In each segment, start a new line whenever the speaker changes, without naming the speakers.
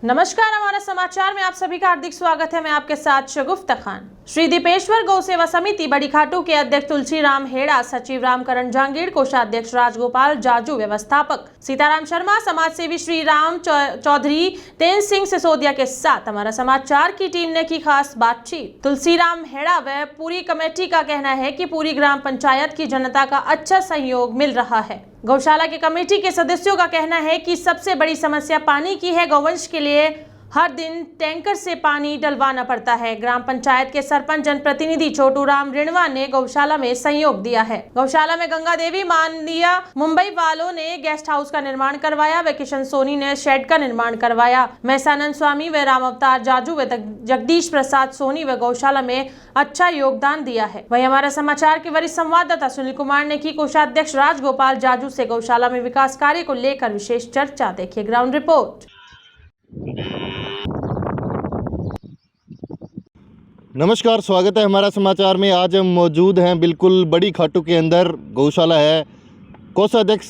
नमस्कार, हमारे समाचार में आप सभी का हार्दिक स्वागत है। मैं आपके साथ शगुफ्ता खान। श्री दीपेश्वर गौ सेवा समिति बड़ी खाटू के अध्यक्ष तुलसीराम हेड़ा, सचिव रामकरण जांगीड़, कोषाध्यक्ष राजगोपाल जाजू, व्यवस्थापक सीताराम शर्मा, समाजसेवी श्री राम चौधरी, तेन सिंह सिसोदिया के साथ हमारा समाचार की टीम ने की खास बातचीत। तुलसीराम हेड़ा व पूरी कमेटी का कहना है कि पूरी ग्राम पंचायत की जनता का अच्छा सहयोग मिल रहा है। गौशाला के कमेटी के सदस्यों का कहना है कि सबसे बड़ी समस्या पानी की है। गौवंश के लिए हर दिन टैंकर से पानी डलवाना पड़ता है। ग्राम पंचायत के सरपंच जनप्रतिनिधि छोटू राम रिणवा ने गौशाला में सहयोग दिया है। गौशाला में गंगा देवी मानदिया मुंबई वालों ने गेस्ट हाउस का निर्माण करवाया व किशन सोनी ने शेड का निर्माण करवाया। महसानंद स्वामी व राम अवतार जाजू व जगदीश प्रसाद सोनी व गौशाला में अच्छा योगदान दिया है। वही हमारे समाचार के वरिष्ठ संवाददाता सुनील कुमार ने की कोषाध्यक्ष राजगोपाल जाजू से गौशाला में विकास कार्य को लेकर विशेष चर्चा। देखिए ग्राउंड रिपोर्ट।
नमस्कार, स्वागत है हमारा समाचार में। आज हम मौजूद हैं बिल्कुल बड़ी खाटू के अंदर गौशाला है। कोषाध्यक्ष,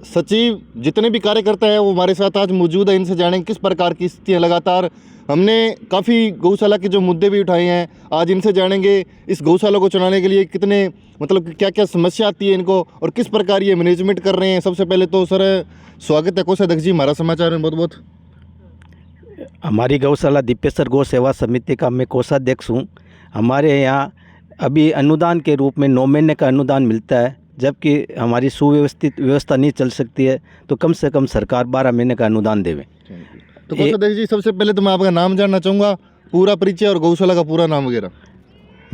सचिव, जितने भी कार्यकर्ता हैं वो हमारे साथ आज मौजूद है। इनसे जानेंगे किस प्रकार की स्थितियाँ लगातार हमने काफ़ी गौशाला के जो मुद्दे भी उठाए हैं, आज इनसे जानेंगे इस गौशाला को चलाने के लिए कितने क्या क्या समस्या आती है इनको और किस प्रकार ये मैनेजमेंट कर रहे हैं। सबसे पहले तो सर स्वागत है कोषाध्यक्ष जी हमारा समाचार में, बहुत बहुत।
हमारी गौशाला दीपेश्वर गौ सेवा समिति का मैं कोषाध्यक्ष हूँ। हमारे यहाँ अभी अनुदान के रूप में 9 महीने का अनुदान मिलता है, जबकि हमारी सुव्यवस्थित व्यवस्था नहीं चल सकती है, तो कम से कम सरकार 12 महीने का अनुदान देवे।
तो कोषाध्यक्ष जी सबसे पहले तो मैं आपका नाम जानना चाहूँगा, पूरा परिचय और गौशाला का पूरा नाम वगैरह।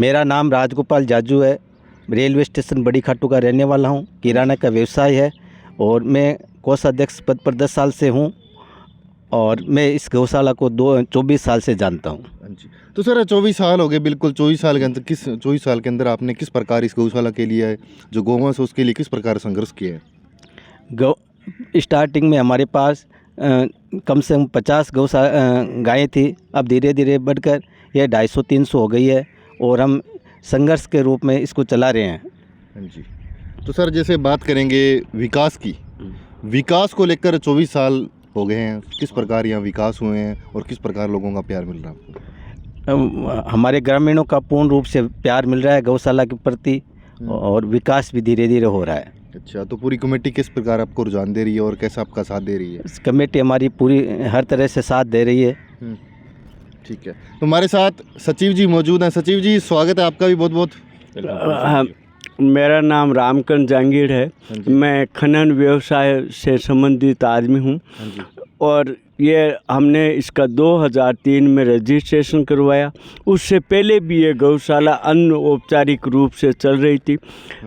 मेरा नाम राजगोपाल जाजू है, रेलवे स्टेशन बड़ी खाटू का रहने वाला हूँ। किराना का व्यवसाय है और मैं कोषाध्यक्ष पद पर 10 साल से हूँ और मैं इस गौशाला को 24 साल से जानता हूँ।
जी, तो सर 24 साल हो गए, बिल्कुल 24 साल के अंदर 24 साल के अंदर आपने किस प्रकार इस गौशाला के लिए जो गौवंश है उसके लिए किस प्रकार संघर्ष किया है?
स्टार्टिंग में हमारे पास कम से कम 50 गायें थी। अब धीरे धीरे बढ़कर यह 250-300 हो गई है और हम संघर्ष के रूप में इसको चला रहे हैं।
जी, तो सर जैसे बात करेंगे विकास की, विकास को लेकर 24 साल हो गए हैं, किस प्रकार यहाँ विकास हुए हैं और किस प्रकार लोगों का प्यार मिल रहा है?
हमारे ग्रामीणों का पूर्ण रूप से प्यार मिल रहा है गौशाला के प्रति और विकास भी धीरे धीरे हो रहा है।
अच्छा, तो पूरी कमेटी किस प्रकार आपको रुझान दे रही है और कैसा आपका साथ दे रही है?
कमेटी हमारी पूरी हर तरह से साथ दे रही है।
ठीक है, तो हमारे साथ सचिव जी मौजूद हैं। सचिव जी स्वागत है आपका भी बहुत बहुत।
मेरा नाम रामकरण जांगीड़ है। मैं खनन व्यवसाय से संबंधित आदमी हूँ और ये हमने इसका 2003 में रजिस्ट्रेशन करवाया। उससे पहले भी ये गौशाला अनौपचारिक रूप से चल रही थी।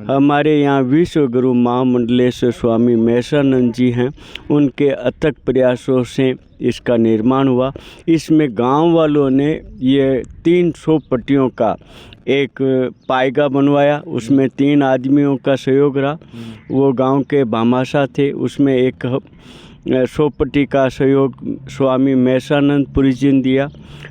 हमारे यहाँ विश्व गुरु महामंडलेश्वर स्वामी महसानंद जी हैं, उनके अथक प्रयासों से इसका निर्माण हुआ। इसमें गांव वालों ने ये 300 पट्टियों का एक पायगा बनवाया, उसमें 3 आदमियों का सहयोग रहा। वो गांव के भामाशाह थे, उसमें एक 100 पट्टी का सहयोग स्वामी महसानंद पुरी जी ने दिया।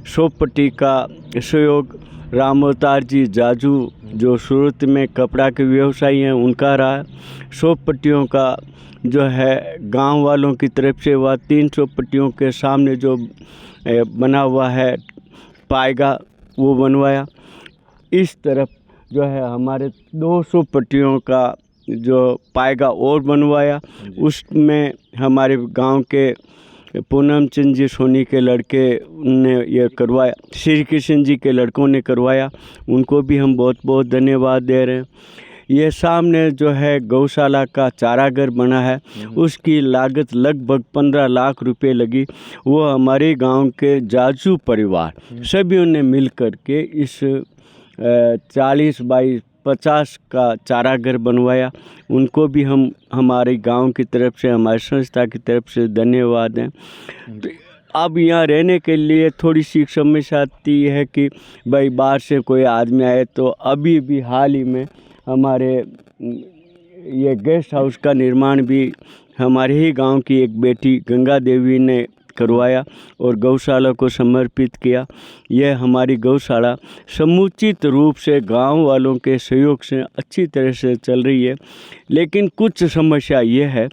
100 पट्टी का सहयोग राम अवतार जी जाजू जो सूरत में कपड़ा के व्यवसायी हैं उनका रहा। 100 पट्टियों का जो है गांव वालों की तरफ से हुआ। 300 पट्टियों के सामने जो बना हुआ है पायगा वो बनवाया। इस तरफ जो है हमारे 200 पट्टियों का जो पायगा और बनवाया। उसमें हमारे गांव के पूनम चंद जी सोनी के लड़के ने ये करवाया, श्री कृष्ण जी के लड़कों ने करवाया, उनको भी हम बहुत बहुत धन्यवाद दे रहे हैं। ये सामने जो है गौशाला का चाराघर बना है, उसकी लागत लगभग 15 लाख रुपए लगी। वो हमारे गांव के जाजू परिवार सभी ने मिल कर के इस 40 बाई 50 का चाराघर बनवाया। उनको भी हम हमारे गांव की तरफ से, हमारी संस्था की तरफ से धन्यवाद हैं। तो अब यहाँ रहने के लिए थोड़ी सी समस्या आती है कि भाई बाहर से कोई आदमी आए, तो अभी भी हाल ही में हमारे ये गेस्ट हाउस का निर्माण भी हमारे ही गांव की एक बेटी गंगा देवी ने करवाया और गौशाला को समर्पित किया। यह हमारी गौशाला समुचित रूप से गांव वालों के सहयोग से अच्छी तरह से चल रही है। लेकिन कुछ समस्या ये है,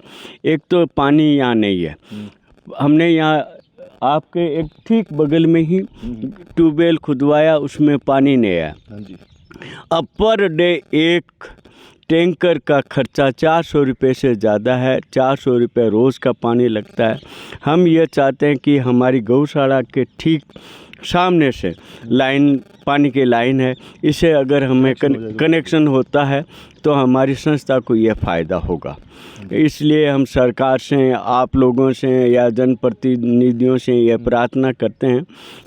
एक तो पानी यहाँ नहीं है। हमने यहाँ आपके एक ठीक बगल में ही ट्यूबवेल खुदवाया, उसमें पानी नहीं आया।
हाँ जी।
अब पर डे एक टैंकर का खर्चा 400 रुपये से ज़्यादा है, 400 रुपये रोज़ का पानी लगता है। हम ये चाहते हैं कि हमारी गौशाला के ठीक सामने से लाइन, पानी की लाइन है, इसे अगर हमें कनेक्शन होता है तो हमारी संस्था को ये फ़ायदा होगा। इसलिए हम सरकार से, आप लोगों से या जनप्रतिनिधियों से ये प्रार्थना करते हैं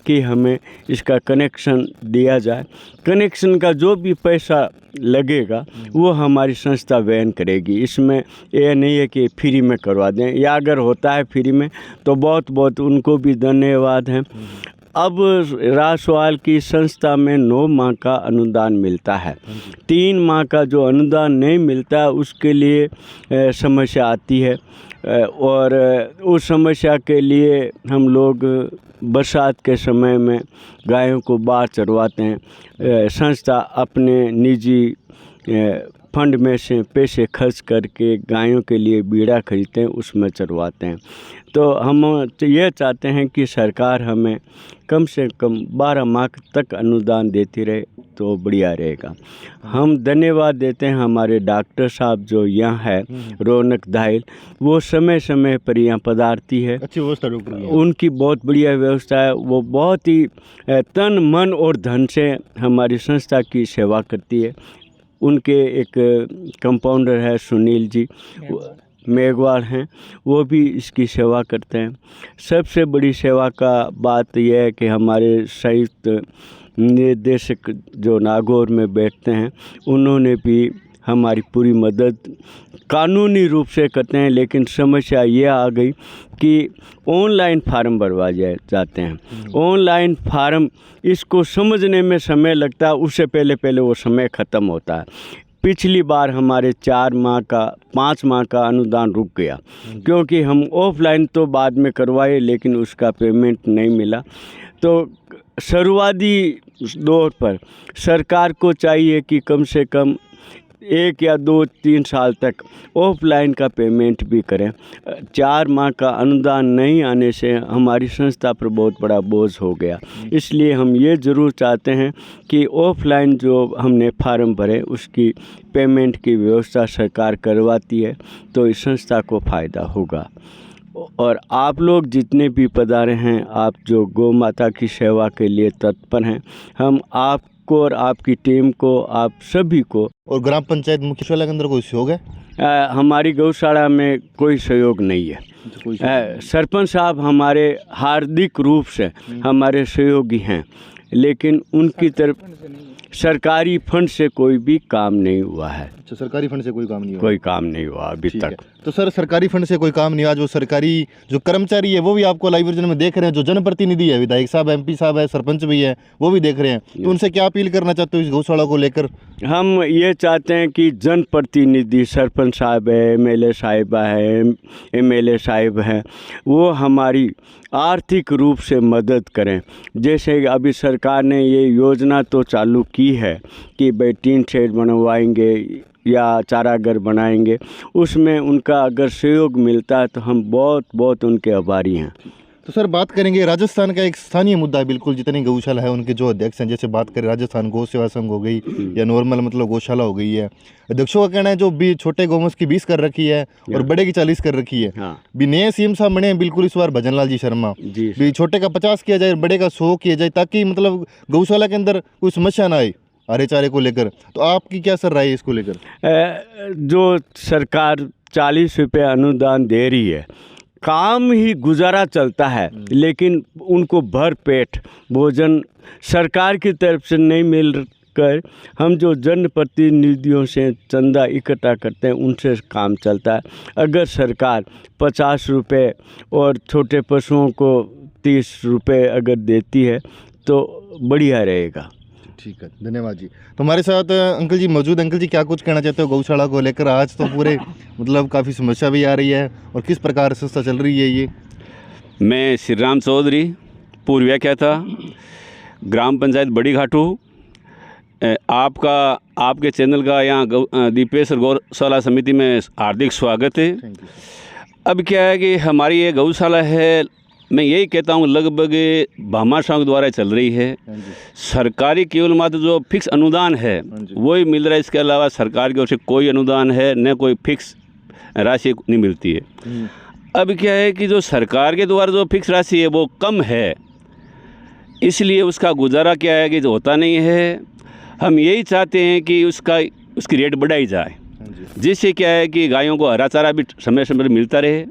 कि हमें इसका कनेक्शन दिया जाए। कनेक्शन का जो भी पैसा लगेगा वो हमारी संस्था वहन करेगी। इसमें ये नहीं है कि फ्री में करवा दें, या अगर होता है फ्री में तो बहुत बहुत उनको भी धन्यवाद हैं। अब रासवाल की संस्था में 9 माह का अनुदान मिलता है। 3 माह का जो अनुदान नहीं मिलता है उसके लिए समस्या आती है, और उस समस्या के लिए हम लोग बरसात के समय में गायों को बाहर चरवाते हैं। संस्था अपने निजी फंड में से पैसे खर्च करके गायों के लिए बीड़ा खरीदते हैं, उसमें चरवाते हैं। तो हम ये चाहते हैं कि सरकार हमें कम से कम 12 माह तक अनुदान देती रहे तो बढ़िया रहेगा। हम धन्यवाद देते हैं हमारे डॉक्टर साहब जो यहाँ है, रौनक दाहिल, वो समय समय पर यहाँ पधारती है।
अच्छी व्यवस्था डॉक्टर की।
उनकी बहुत बढ़िया व्यवस्था है। वो बहुत ही तन मन और धन से हमारी संस्था की सेवा करती है। उनके एक कंपाउंडर है सुनील जी, मेघवाल हैं, वो भी इसकी सेवा करते हैं। सबसे बड़ी सेवा का बात यह है कि हमारे संयुक्त निर्देशक जो नागौर में बैठते हैं, उन्होंने भी हमारी पूरी मदद कानूनी रूप से करते हैं। लेकिन समस्या ये आ गई कि ऑनलाइन फार्म भरवा जाते हैं। ऑनलाइन फार्म, इसको समझने में समय लगता है, उससे पहले वो समय ख़त्म होता है। पिछली बार हमारे 4 माह का 5 माह का अनुदान रुक गया, क्योंकि हम ऑफलाइन तो बाद में करवाए लेकिन उसका पेमेंट नहीं मिला। तो शुरुआती दौर पर सरकार को चाहिए कि कम से कम 1 या 2-3 साल तक ऑफलाइन का पेमेंट भी करें। 4 माह का अनुदान नहीं आने से हमारी संस्था पर बहुत बड़ा बोझ हो गया। इसलिए हम ये ज़रूर चाहते हैं कि ऑफलाइन जो हमने फार्म भरे उसकी पेमेंट की व्यवस्था सरकार करवाती है तो इस संस्था को फ़ायदा होगा। और आप लोग जितने भी पधारे हैं, आप जो गौ माता की सेवा के लिए तत्पर हैं, हम आपको और आपकी टीम को, आप सभी को।
और ग्राम पंचायत मुख्यालय के अंदर कोई सहयोग है?
हमारी गौशाला में कोई सहयोग नहीं है। सरपंच साहब हमारे हार्दिक रूप से हमारे सहयोगी हैं, लेकिन उनकी तरफ सरकारी फंड से कोई भी काम नहीं हुआ है।
अच्छा, सरकारी फंड से कोई काम नहीं हुआ?
कोई काम नहीं हुआ अभी तक।
तो सर, सरकारी फंड से कोई काम नहीं हुआ, जो सरकारी जो कर्मचारी है वो भी आपको लाइव वर्जन में देख रहे हैं, जो जनप्रतिनिधि है, विधायक साहब, MP साहब है, सरपंच भी है, वो भी देख रहे हैं, तो उनसे क्या अपील करना चाहते हो इस गौशाला को लेकर?
हम ये चाहते हैं कि जनप्रतिनिधि, सरपंच साहब है, MLA साहिबा है, MLA साहिब हैं, वो हमारी आर्थिक रूप से मदद करें। जैसे अभी सरकार ने ये योजना तो चालू की है कि भाई टीन शेड बनवाएंगे या चाराघर बनाएंगे, उसमें उनका अगर सहयोग मिलता है तो हम बहुत बहुत उनके आभारी हैं।
तो सर, बात करेंगे राजस्थान का एक स्थानीय मुद्दा है, बिल्कुल जितनी गौशाला है उनके जो अध्यक्ष हैं, जैसे बात करें राजस्थान गौ सेवा संघ हो गई या नॉर्मल मतलब गौशाला हो गई है, अध्यक्षों का कहना है जो भी छोटे गौवंश की 20 कर रखी है और बड़े की 40 कर रखी है। भी नए CM साहब बने हैं बिल्कुल इस बार भजन लाल जी शर्मा, भी छोटे का 50 किया जाए, बड़े का 100 किया जाए, ताकि मतलब गौशाला के अंदर कोई समस्या ना आए हरे चारे को लेकर। तो आपकी क्या सर राय है इसको लेकर?
जो सरकार 40 रुपये अनुदान दे रही है, काम ही गुजारा चलता है, लेकिन उनको भर पेट भोजन सरकार की तरफ से नहीं मिल कर हम जो जनप्रतिनिधियों से चंदा इकट्ठा करते हैं उनसे काम चलता है। अगर सरकार 50 रुपये और छोटे पशुओं को 30 रुपये अगर देती है तो बढ़िया रहेगा।
ठीक है, धन्यवाद जी। तो हमारे साथ अंकल जी मौजूद। अंकल जी, क्या कुछ कहना चाहते हो गौशाला को लेकर? आज तो पूरे मतलब काफ़ी समस्या भी आ रही है, और किस प्रकार संस्था चल रही है ये?
मैं श्री राम चौधरी, पूर्व व्याख्याता, ग्राम पंचायत बड़ी घाटू। आपके चैनल का यहाँ दीपेश्वर गौशाला समिति में हार्दिक स्वागत है। अब क्या है कि हमारी ये गौशाला है मैं यही कहता हूँ लगभग भामाशाह के द्वारा चल रही है। सरकारी केवल मात्र जो फिक्स अनुदान है वही मिल रहा है, इसके अलावा सरकार की ओर से कोई अनुदान है न कोई फिक्स राशि नहीं मिलती है। अब क्या है कि जो सरकार के द्वारा जो फिक्स राशि है वो कम है, इसलिए उसका गुजारा क्या है कि जो होता नहीं है। हम यही चाहते हैं कि उसकी रेट बढ़ाई जाए, जिससे क्या है कि गायों को हरा चारा भी समय समय पर मिलता रहे।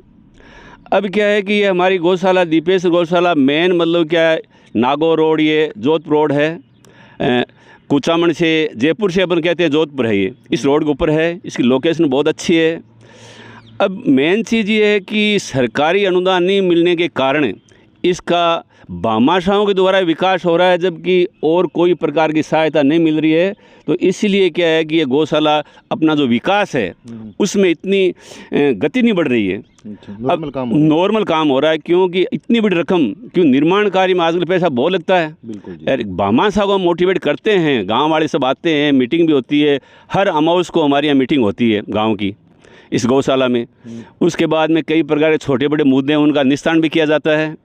अब क्या है कि ये हमारी गौशाला दीपेश्वर गौशाला मेन मतलब क्या है, नागौर रोड, ये जोधपुर रोड है, कुचामन से जयपुर से अपन कहते हैं जोधपुर है, ये इस रोड के ऊपर है। इसकी लोकेशन बहुत अच्छी है। अब मेन चीज़ ये है कि सरकारी अनुदान नहीं मिलने के कारण इसका भामाशाहों के द्वारा विकास हो रहा है, जबकि और कोई प्रकार की सहायता नहीं मिल रही है। तो इसलिए क्या है कि ये गौशाला अपना जो विकास है उसमें इतनी गति नहीं बढ़ रही है। नॉर्मल काम हो रहा है, क्योंकि इतनी बड़ी रकम, क्यों निर्माण कार्य में आजकल पैसा बहुत लगता है। यार भामाशाह को मोटिवेट करते हैं, गाँव वाले सब आते हैं, मीटिंग भी होती है, हर अमावस को हमारे यहाँ मीटिंग होती है गाँव की इस गौशाला में। उसके बाद में कई प्रकार के छोटे बड़े मुद्दे हैं, उनका निस्तारण भी किया जाता है,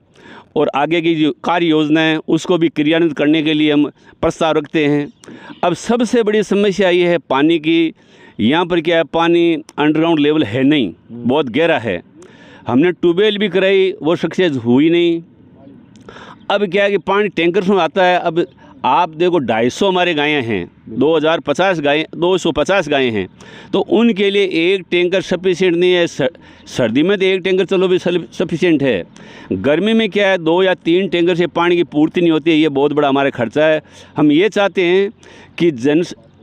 और आगे की जो कार्य योजना है उसको भी क्रियान्वित करने के लिए हम प्रस्ताव रखते हैं। अब सबसे बड़ी समस्या ये है पानी की। यहाँ पर क्या है, पानी अंडरग्राउंड लेवल है नहीं, बहुत गहरा है। हमने ट्यूबवेल भी कराई, वो सक्सेस हुई नहीं। अब क्या है कि पानी टैंकर में आता है। अब आप देखो 250 हमारे गायें हैं, 250 गायें हैं, तो उनके लिए एक टैंकर सफिशिएंट नहीं है। सर्दी में तो एक टैंकर चलो भी सफिशिएंट है, गर्मी में क्या है 2 या 3 टैंकर से पानी की पूर्ति नहीं होती है। ये बहुत बड़ा हमारा खर्चा है। हम ये चाहते हैं कि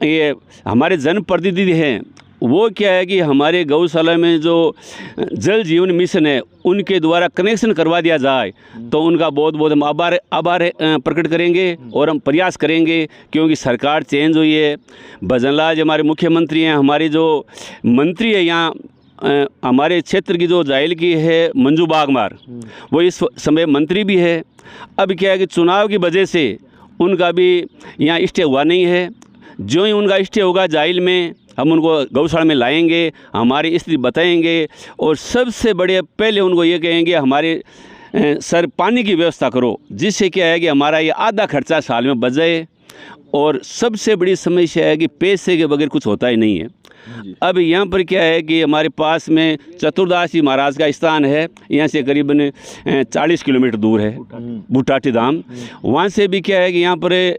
ये हमारे जनप्रतिनिधि हैं वो क्या है कि हमारे गौशाला में जो जल जीवन मिशन है उनके द्वारा कनेक्शन करवा दिया जाए, तो उनका बहुत बहुत हम आभार प्रकट करेंगे और हम प्रयास करेंगे। क्योंकि सरकार चेंज हुई है, भजनलाल हमारे मुख्यमंत्री हैं, हमारी जो मंत्री है यहाँ हमारे क्षेत्र की जो जाइल की है मंजू बागमार, वो इस समय मंत्री भी है। अब क्या है कि चुनाव की वजह से उनका भी यहाँ स्टे हुआ नहीं है। जो ही उनका स्टे होगा जाइल में, हम उनको गौशाला में लाएंगे, हमारी स्थिति बताएंगे, और सबसे बड़े पहले उनको ये कहेंगे हमारे सर पानी की व्यवस्था करो, जिससे क्या है कि हमारा ये आधा खर्चा साल में बच जाए। और सबसे बड़ी समस्या है कि पैसे के बगैर कुछ होता ही नहीं है। अब यहाँ पर क्या है कि हमारे पास में चतुर्दास जी महाराज का स्थान है, यहाँ से करीबन 40 किलोमीटर दूर है बुटाटी धाम। वहाँ से भी क्या है कि यहाँ पर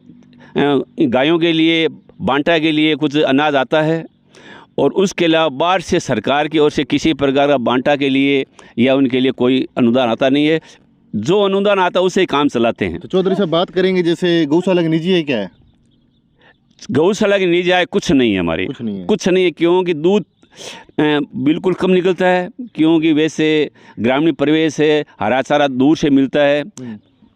गायों के लिए बांटा के लिए कुछ अनाज आता है, और उसके अलावा बाहर से सरकार की ओर से किसी प्रकार का बांटा के लिए या उनके लिए कोई अनुदान आता नहीं है। जो अनुदान आता है उससे ही काम चलाते हैं।
तो चौधरी साहब बात करेंगे, जैसे गौशाला की निजी है क्या है?
गौशाला की निजी आय कुछ नहीं है हमारी, कुछ नहीं है, क्योंकि दूध बिल्कुल कम निकलता है, क्योंकि वैसे ग्रामीण परिवेश है, हरा चारा दूर से मिलता है,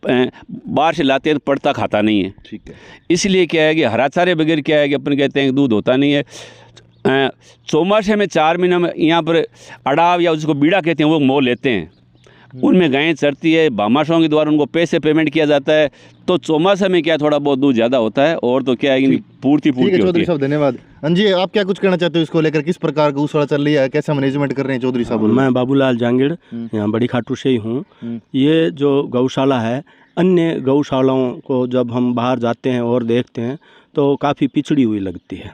बाहर से लाते हैं तो पड़ता खाता नहीं है।
ठीक है,
इसलिए क्या है कि हरा चारे बगैर क्या है कि अपन कहते हैं कि दूध होता नहीं है। चौमासे में 4 महीने में यहाँ पर अड़ाव या उसको बीड़ा कहते हैं वो मोल लेते हैं, उनमें गायें चरती है, भामाशाहों के द्वारा उनको पैसे पेमेंट किया जाता है। तो चौमासा में क्या थोड़ा बहुत दूध ज़्यादा होता है, और तो क्या है कि पूर्ति होती है।
चौधरी साहब धन्यवाद। जी, आप क्या कुछ कहना चाहते हो इसको लेकर, किस प्रकार गौशाला चल रही है, कैसा मैनेजमेंट कर रहे हैं चौधरी साहब?
मैं बाबूलाल जांगीड़ यहाँ बड़ी खाटू से ही हूँ। ये जो गौशाला है, अन्य गौशालाओं को जब हम बाहर जाते हैं और देखते हैं तो काफ़ी पिछड़ी हुई लगती है,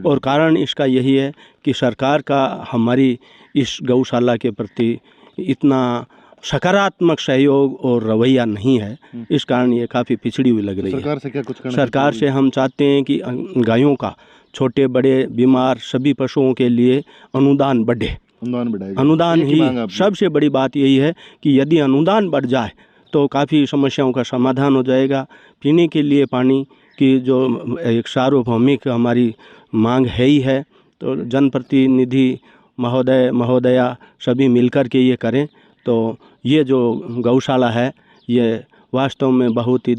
और कारण इसका यही है कि सरकार का हमारी इस गौशाला के प्रति इतना सकारात्मक सहयोग और रवैया नहीं है। इस कारण ये काफ़ी पिछड़ी हुई लग रही है।
सरकार से क्या कुछ करना?
सरकार से हम चाहते हैं कि गायों का, छोटे बड़े बीमार सभी पशुओं के लिए अनुदान बढ़े। अनुदान ही सबसे बड़ी बात यही है कि यदि अनुदान बढ़ जाए तो काफ़ी समस्याओं का समाधान हो जाएगा। पीने के लिए पानी की जो एक सार्वभौमिक हमारी मांग है ही है, तो जनप्रतिनिधि महोदय महोदया सभी मिलकर के ये करें, तो ये जो गौशाला है ये वास्तव में बहुत ही